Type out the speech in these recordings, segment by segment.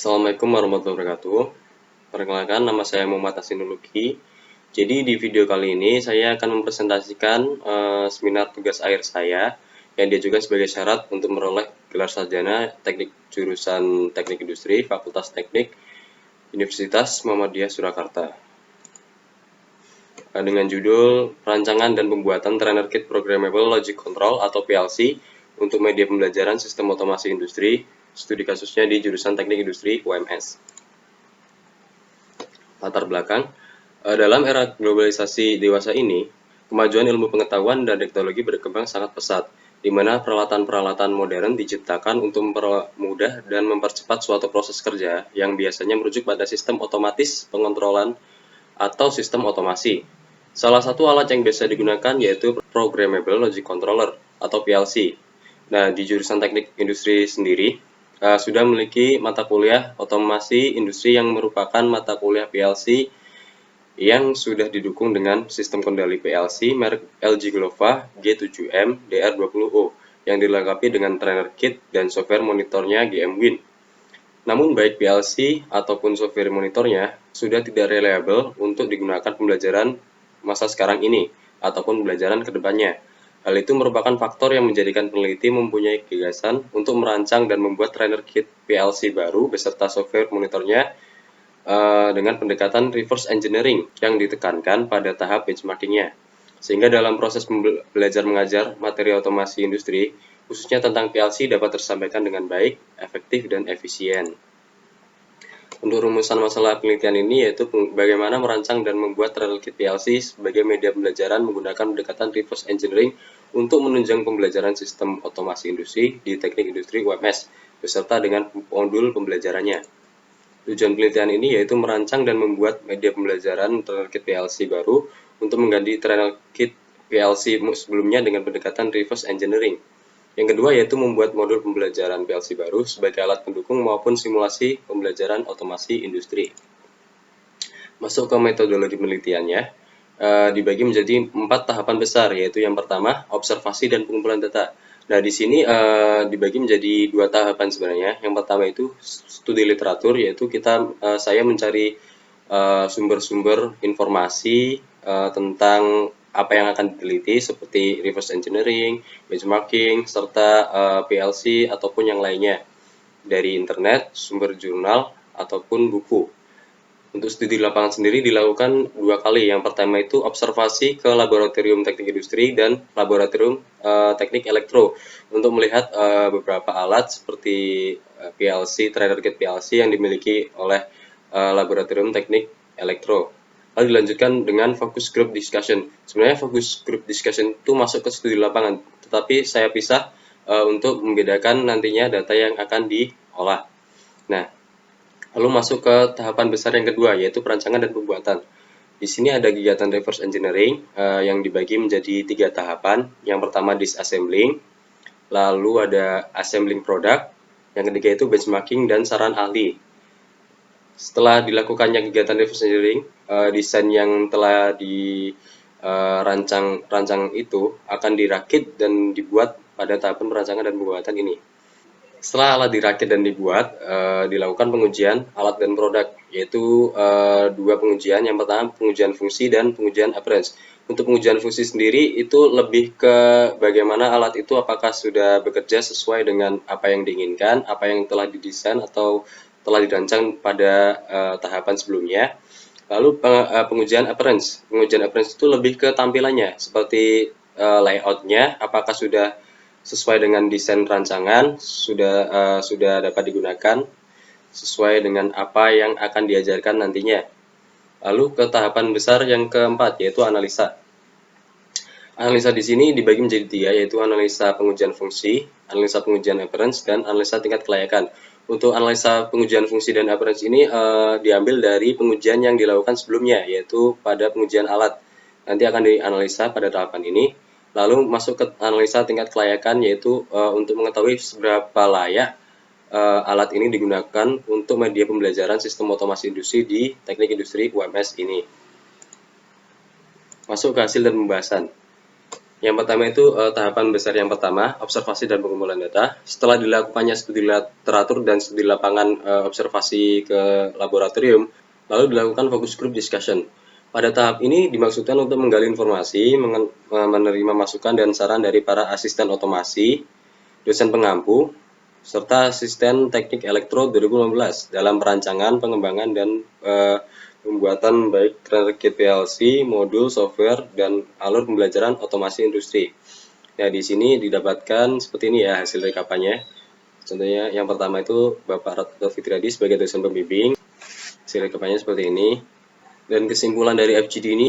Assalamualaikum warahmatullahi wabarakatuh. Perkenalkan, nama saya Muhammad Hasinuluki. Jadi di video kali ini saya akan mempresentasikan seminar tugas akhir saya yang dia juga sebagai syarat untuk meroleh gelar sarjana teknik jurusan Teknik Industri Fakultas Teknik Universitas Muhammadiyah Surakarta. Dengan judul Perancangan dan Pembuatan Trainer Kit Programmable Logic Control atau PLC untuk media pembelajaran sistem otomasi industri, studi kasusnya di jurusan Teknik Industri UMS. Latar belakang, dalam era globalisasi dewasa ini, kemajuan ilmu pengetahuan dan teknologi berkembang sangat pesat, di mana peralatan-peralatan modern diciptakan untuk mempermudah dan mempercepat suatu proses kerja yang biasanya merujuk pada sistem otomatis pengontrolan atau sistem otomasi. Salah satu alat yang biasa digunakan yaitu Programmable Logic Controller atau PLC. Nah, di jurusan Teknik Industri sendiri sudah memiliki mata kuliah otomasi industri yang merupakan mata kuliah PLC yang sudah didukung dengan sistem kendali PLC merek LG Glova G7M DR20O yang dilengkapi dengan trainer kit dan software monitornya GM-Win. Namun baik PLC ataupun software monitornya sudah tidak reliable untuk digunakan pembelajaran masa sekarang ini ataupun pembelajaran kedepannya. Hal itu merupakan faktor yang menjadikan peneliti mempunyai gagasan untuk merancang dan membuat trainer kit PLC baru beserta software monitornya dengan pendekatan reverse engineering yang ditekankan pada tahap benchmarkingnya. Sehingga dalam proses belajar mengajar materi otomasi industri, khususnya tentang PLC dapat tersampaikan dengan baik, efektif, dan efisien. Untuk rumusan masalah penelitian ini yaitu bagaimana merancang dan membuat trainer kit PLC sebagai media pembelajaran menggunakan pendekatan reverse engineering untuk menunjang pembelajaran sistem otomasi industri di Teknik Industri UMS beserta dengan modul pembelajarannya. Tujuan penelitian ini yaitu merancang dan membuat media pembelajaran trainer kit PLC baru untuk mengganti trainer kit PLC sebelumnya dengan pendekatan reverse engineering. Yang kedua yaitu membuat modul pembelajaran PLC baru sebagai alat pendukung maupun simulasi pembelajaran otomasi industri. Masuk ke metodologi penelitiannya, dibagi menjadi 4 tahapan besar, yaitu yang pertama observasi dan pengumpulan data. Nah, di sini dibagi menjadi 2 tahapan sebenarnya. Yang pertama itu studi literatur, yaitu saya mencari sumber-sumber informasi tentang apa yang akan diteliti seperti reverse engineering, benchmarking, serta PLC ataupun yang lainnya dari internet, sumber jurnal, ataupun buku. Untuk studi lapangan sendiri dilakukan 2 kali. Yang pertama itu observasi ke laboratorium teknik industri dan laboratorium teknik elektro untuk melihat beberapa alat seperti PLC, trainer kit PLC yang dimiliki oleh laboratorium teknik elektro. Lalu dilanjutkan dengan focus group discussion. Sebenarnya focus group discussion itu masuk ke studi lapangan, tetapi saya pisah untuk membedakan nantinya data yang akan diolah. Nah, lalu masuk ke tahapan besar yang kedua, yaitu perancangan dan pembuatan. Di sini ada kegiatan reverse engineering yang dibagi menjadi 3 tahapan. Yang pertama disassembling, lalu ada assembling product, yang ketiga itu benchmarking dan saran ahli. Setelah dilakukannya kegiatan reverse engineering, desain yang telah dirancang itu akan dirakit dan dibuat pada tahapan perancangan dan pembuatan ini. Setelah alat dirakit dan dibuat, dilakukan pengujian alat dan produk, yaitu 2 pengujian. Yang pertama pengujian fungsi dan pengujian appearance. Untuk pengujian fungsi sendiri itu lebih ke bagaimana alat itu apakah sudah bekerja sesuai dengan apa yang diinginkan, apa yang telah didesain atau telah dirancang pada tahapan sebelumnya. Lalu pengujian appearance. Pengujian appearance itu lebih ke tampilannya, seperti layoutnya, apakah sudah sesuai dengan desain rancangan, sudah dapat digunakan sesuai dengan apa yang akan diajarkan nantinya. Lalu ke tahapan besar yang keempat, yaitu analisa. Analisa di sini dibagi menjadi 3, yaitu analisa pengujian fungsi, analisa pengujian appearance, dan analisa tingkat kelayakan. Untuk analisa pengujian fungsi dan appearance ini diambil dari pengujian yang dilakukan sebelumnya, yaitu pada pengujian alat. Nanti akan dianalisa pada tahapan ini. Lalu masuk ke analisa tingkat kelayakan, yaitu untuk mengetahui seberapa layak alat ini digunakan untuk media pembelajaran sistem otomasi industri di Teknik Industri UMS ini. Masuk ke hasil dan pembahasan. Yang pertama itu tahapan besar yang pertama, observasi dan pengumpulan data. Setelah dilakukannya studi literatur dan studi lapangan observasi ke laboratorium, lalu dilakukan focus group discussion. Pada tahap ini dimaksudkan untuk menggali informasi, menerima masukan dan saran dari para asisten otomasi, dosen pengampu, serta asisten teknik elektro 2015 dalam perancangan, pengembangan, dan pembuatan baik Trendkit PLC, modul, software, dan alur pembelajaran otomasi industri. Nah, di sini didapatkan seperti ini ya hasil rekapannya. Contohnya yang pertama itu Bapak Ratto Fitriadi sebagai dosen pembimbing. Hasil rekapannya seperti ini. Dan kesimpulan dari FGD ini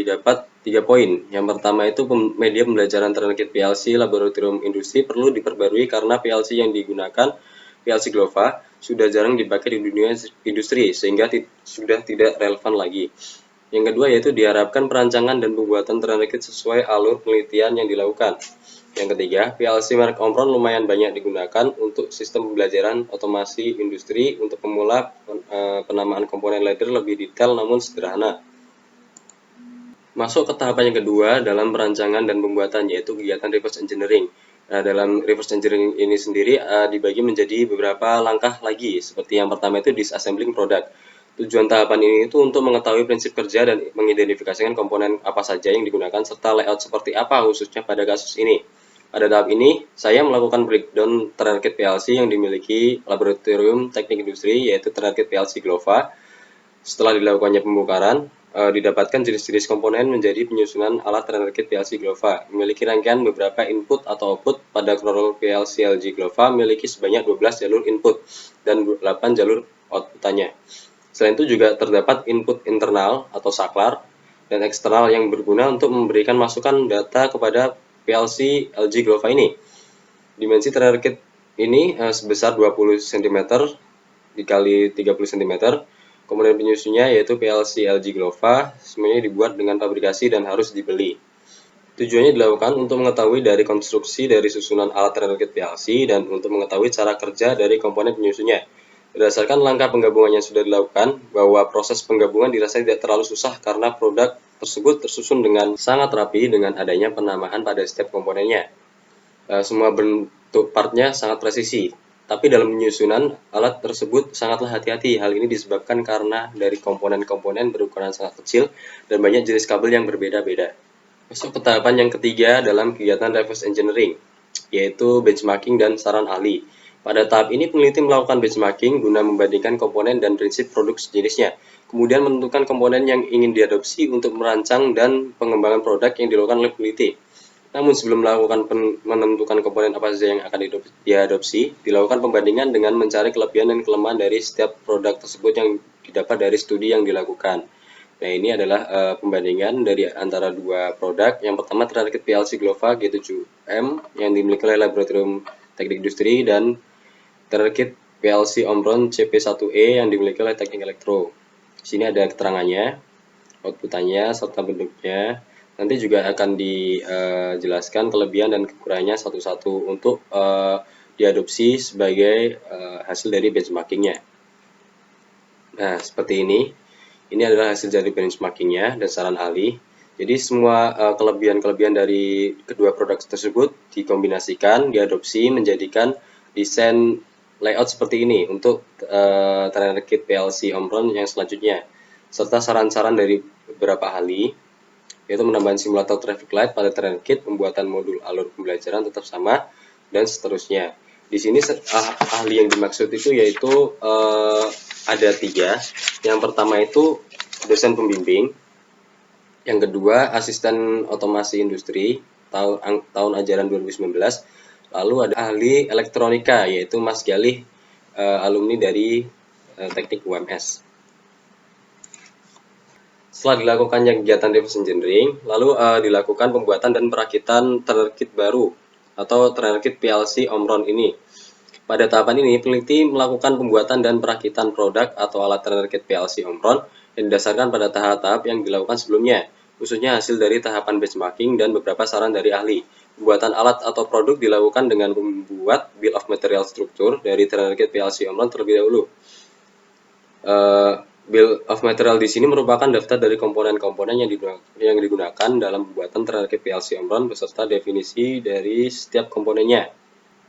didapat 3 poin. Yang pertama itu media pembelajaran Trendkit PLC Laboratorium Industri perlu diperbarui karena PLC yang digunakan PLC Glova sudah jarang dipakai di dunia industri sehingga sudah tidak relevan lagi. Yang kedua yaitu diharapkan perancangan dan pembuatan Trendkit sesuai alur penelitian yang dilakukan. Yang ketiga, PLC merek Omron lumayan banyak digunakan untuk sistem pembelajaran otomasi industri untuk pemula penamaan komponen ladder lebih detail namun sederhana. Masuk ke tahapan yang kedua dalam perancangan dan pembuatan yaitu kegiatan reverse engineering. Nah, dalam reverse engineering ini sendiri dibagi menjadi beberapa langkah lagi. Seperti yang pertama itu disassembling product. Tujuan tahapan ini itu untuk mengetahui prinsip kerja dan mengidentifikasikan komponen apa saja yang digunakan serta layout seperti apa khususnya pada kasus ini. Pada tahap ini, saya melakukan breakdown Trendkit PLC yang dimiliki Laboratorium Teknik Industri yaitu Trendkit PLC Glova. Setelah dilakukannya pembongkaran, didapatkan jenis-jenis komponen menjadi penyusunan alat Trendkit PLC Glova. Memiliki rangkaian beberapa input atau output. Pada controller PLC LG Glova memiliki sebanyak 12 jalur input dan 8 jalur outputannya. Selain itu juga terdapat input internal atau saklar dan eksternal yang berguna untuk memberikan masukan data kepada PLC LG Glova ini. Dimensi Trendkit ini sebesar 20 cm dikali 30 cm. Komponen penyusunnya yaitu PLC LG Glova, semuanya dibuat dengan fabrikasi dan harus dibeli. Tujuannya dilakukan untuk mengetahui dari konstruksi dari susunan alat Trendkit PLC dan untuk mengetahui cara kerja dari komponen penyusunnya. Berdasarkan langkah penggabungan yang sudah dilakukan, bahwa proses penggabungan dirasa tidak terlalu susah karena produk tersebut tersusun dengan sangat rapi dengan adanya penamaan pada setiap komponennya. Semua bentuk partnya sangat presisi, tapi dalam penyusunan alat tersebut sangatlah hati-hati. Hal ini disebabkan karena dari komponen-komponen berukuran sangat kecil dan banyak jenis kabel yang berbeda-beda. Masuk ke tahapan yang ketiga dalam kegiatan reverse engineering, yaitu benchmarking dan saran ahli. Pada tahap ini peneliti melakukan benchmarking guna membandingkan komponen dan prinsip produk sejenisnya, kemudian menentukan komponen yang ingin diadopsi untuk merancang dan pengembangan produk yang dilakukan oleh peneliti. Namun sebelum melakukan menentukan komponen apa saja yang akan diadopsi, dilakukan pembandingan dengan mencari kelebihan dan kelemahan dari setiap produk tersebut yang didapat dari studi yang dilakukan. Nah, ini adalah pembandingan dari antara dua produk. Yang pertama Trendkit PLC Glova G7M yang dimiliki oleh Laboratorium Teknik Industri dan Trendkit PLC Omron CP1E yang dimiliki oleh Teknik Elektro. Di sini ada keterangannya, outputannya serta bentuknya. Nanti juga akan dijelaskan kelebihan dan kekurangannya satu-satu untuk diadopsi sebagai hasil dari benchmarkingnya. Nah, seperti ini. Ini adalah hasil dari benchmarkingnya dan saran ahli. Jadi semua kelebihan-kelebihan dari kedua produk tersebut dikombinasikan, diadopsi, menjadikan desain layout seperti ini untuk Trendkit PLC Omron yang selanjutnya. Serta saran-saran dari beberapa ahli, yaitu menambahkan simulator traffic light pada Trendkit, pembuatan modul alur pembelajaran tetap sama, dan seterusnya. Di sini ahli yang dimaksud itu yaitu ada 3. Yang pertama itu dosen pembimbing, yang kedua asisten otomasi industri tahun ajaran 2019, lalu ada ahli elektronika yaitu Mas Galih, alumni dari teknik UMS. Setelah dilakukannya kegiatan reverse engineering, lalu dilakukan pembuatan dan perakitan Trendkit baru atau Trendkit PLC Omron ini. Pada tahapan ini, peneliti melakukan pembuatan dan perakitan produk atau alat Trendkit PLC Omron yang didasarkan pada tahap-tahap yang dilakukan sebelumnya, khususnya hasil dari tahapan benchmarking dan beberapa saran dari ahli. Pembuatan alat atau produk dilakukan dengan membuat bill of material struktur dari Trendkit PLC Omron terlebih dahulu. Bill of material di sini merupakan daftar dari komponen-komponen yang digunakan dalam pembuatan terrakit PLC Omron beserta definisi dari setiap komponennya.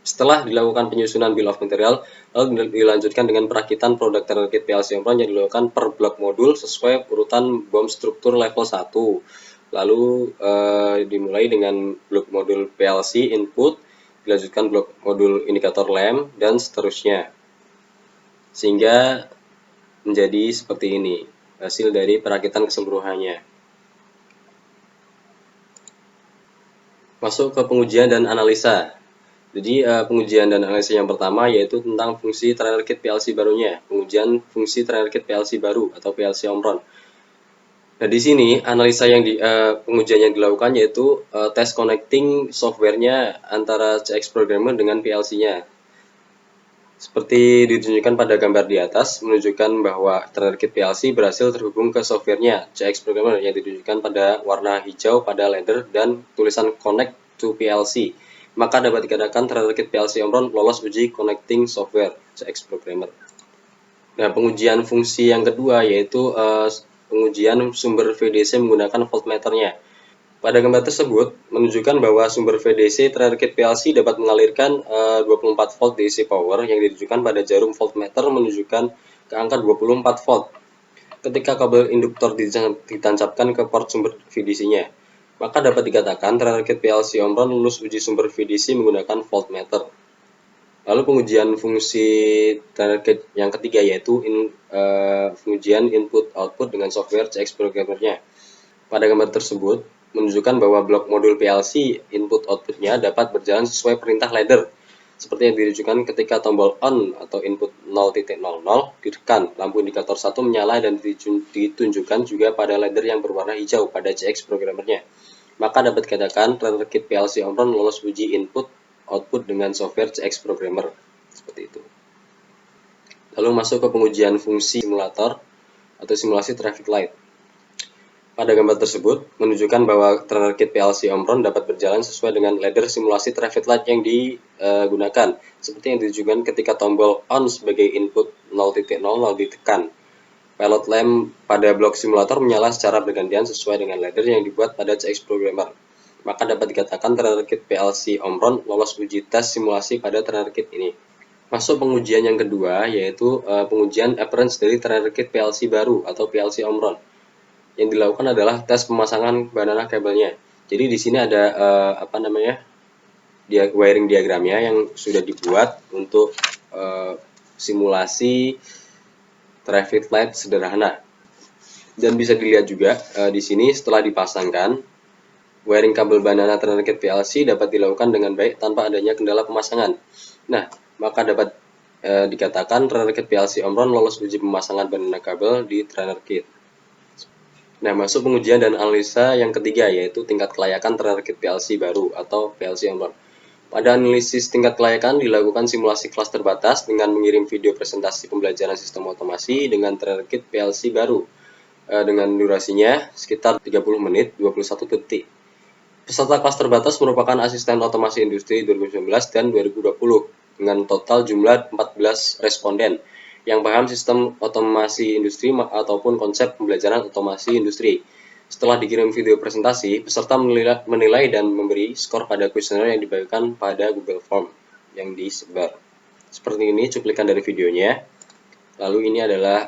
Setelah dilakukan penyusunan Bill of Material, lalu dilanjutkan dengan perakitan produk terrakit PLC Omron yang dilakukan per blok modul sesuai urutan BOM struktur level 1. Lalu dimulai dengan blok modul PLC input, dilanjutkan blok modul indikator lamp, dan seterusnya. Sehingga menjadi seperti ini hasil dari perakitan keseluruhannya. Masuk ke pengujian dan analisa. Jadi pengujian dan analisa yang pertama yaitu tentang fungsi trial kit PLC barunya, pengujian fungsi trial kit PLC baru atau PLC Omron. Nah, di sini analisa pengujian yang dilakukan yaitu tes connecting softwarenya antara CX programmer dengan PLC-nya. Seperti ditunjukkan pada gambar di atas, menunjukkan bahwa terkit PLC berhasil terhubung ke softwarenya CX Programmer yang ditunjukkan pada warna hijau pada ladder dan tulisan Connect to PLC. Maka dapat dikatakan terkit PLC Omron lolos uji Connecting Software CX Programmer. Nah, pengujian fungsi yang kedua yaitu pengujian sumber VDC menggunakan voltmeternya. Pada gambar tersebut menunjukkan bahwa sumber VDC terkait PLC dapat mengalirkan 24 volt DC power yang ditujukan pada jarum voltmeter menunjukkan ke angka 24 volt ketika kabel induktor ditancapkan ke port sumber VDC-nya. Maka dapat dikatakan terkait PLC Omron lulus uji sumber VDC menggunakan voltmeter. Lalu pengujian fungsi terkait yang ketiga yaitu pengujian input-output dengan software CX Programmer-nya. Pada gambar tersebut menunjukkan bahwa blok modul PLC input-outputnya dapat berjalan sesuai perintah ladder, seperti yang ditunjukkan ketika tombol on atau input 0.00 ditekan, lampu indikator 1 menyala dan ditunjukkan juga pada ladder yang berwarna hijau pada CX programmernya. Maka dapat dikatakan kit PLC Omron lolos uji input-output dengan software CX Programmer. Seperti itu. Lalu masuk ke pengujian fungsi simulator atau simulasi traffic light. Pada gambar tersebut menunjukkan bahwa terkit PLC Omron dapat berjalan sesuai dengan ladder simulasi traffic light yang digunakan, seperti yang ditunjukkan ketika tombol on sebagai input 0.00 ditekan. Pilot lamp pada blok simulator menyala secara bergantian sesuai dengan ladder yang dibuat pada CX Programmer. Maka dapat dikatakan terkit PLC Omron lolos uji tes simulasi pada terkit ini. Masuk pengujian yang kedua yaitu pengujian appearance dari terkit PLC baru atau PLC Omron. Yang dilakukan adalah tes pemasangan banana kabelnya. Jadi di sini ada wiring diagramnya yang sudah dibuat untuk simulasi traffic light sederhana. Dan bisa dilihat juga di sini setelah dipasangkan wiring kabel banana terkait PLC dapat dilakukan dengan baik tanpa adanya kendala pemasangan. Nah, maka dapat dikatakan terkait PLC Omron lolos uji pemasangan banana kabel di trainer kit. Nah, masuk pengujian dan analisa yang ketiga yaitu tingkat kelayakan terkait PLC baru atau PLC Omron. Pada analisis tingkat kelayakan dilakukan simulasi kelas terbatas dengan mengirim video presentasi pembelajaran sistem otomasi dengan terkait PLC baru dengan durasinya sekitar 30 menit 21 detik. Peserta kelas terbatas merupakan asisten otomasi industri 2019 dan 2020 dengan total jumlah 14 responden yang paham sistem otomasi industri ataupun konsep pembelajaran otomasi industri. Setelah dikirim video presentasi, peserta menilai dan memberi skor pada kuesioner yang dibagikan pada Google Form yang disebar. Seperti ini cuplikan dari videonya. Lalu ini adalah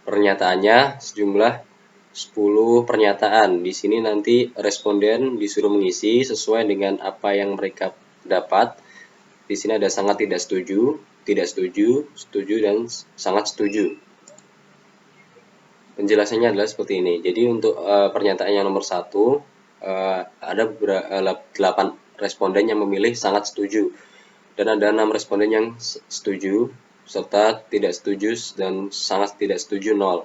pernyataannya sejumlah 10 pernyataan. Di sini nanti responden disuruh mengisi sesuai dengan apa yang mereka dapat. Di sini ada sangat tidak setuju, setuju, dan sangat setuju. Penjelasannya adalah seperti ini. Jadi untuk pernyataan yang nomor 1 ada 8 responden yang memilih sangat setuju dan ada 6 responden yang setuju serta tidak setuju dan sangat tidak setuju 0.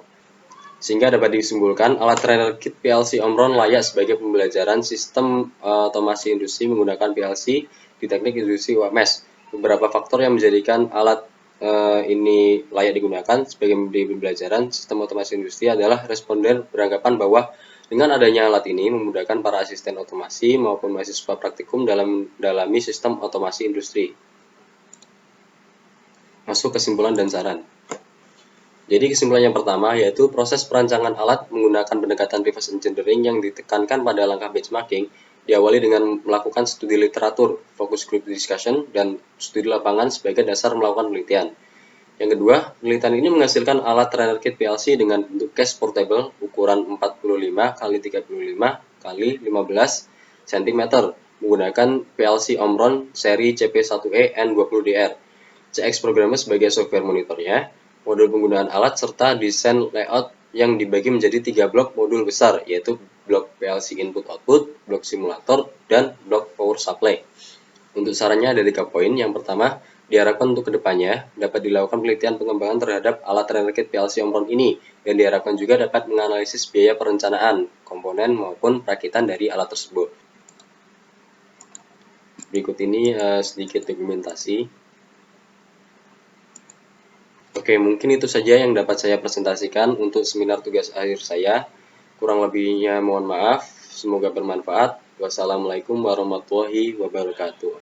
Sehingga dapat disimpulkan alat trainer kit PLC Omron layak sebagai pembelajaran sistem otomasi industri menggunakan PLC di teknik industri UMS. Beberapa faktor yang menjadikan alat ini layak digunakan sebagai pembelajaran sistem otomasi industri adalah responden beranggapan bahwa dengan adanya alat ini memudahkan para asisten otomasi maupun mahasiswa praktikum dalam mendalami sistem otomasi industri. Masuk kesimpulan dan saran. Jadi kesimpulan yang pertama yaitu proses perancangan alat menggunakan pendekatan reverse engineering yang ditekankan pada langkah benchmarking diawali dengan melakukan studi literatur, focus group discussion, dan studi lapangan sebagai dasar melakukan penelitian. Yang kedua, penelitian ini menghasilkan alat trainer kit PLC dengan bentuk case portable ukuran 45 x 35 x 15 cm menggunakan PLC Omron seri CP1E N20DR. CX programnya sebagai software monitornya, modul penggunaan alat, serta desain layout yang dibagi menjadi 3 blok modul besar, yaitu blok PLC input-output, blok simulator, dan blok power supply. Untuk sarannya ada 3 poin. Yang pertama, diharapkan untuk kedepannya dapat dilakukan penelitian pengembangan terhadap alat trainer kit PLC Omron ini, dan diharapkan juga dapat menganalisis biaya perencanaan, komponen, maupun perakitan dari alat tersebut. Berikut ini sedikit dokumentasi. Oke, mungkin itu saja yang dapat saya presentasikan untuk seminar tugas akhir saya. Kurang lebihnya mohon maaf, semoga bermanfaat. Wassalamualaikum warahmatullahi wabarakatuh.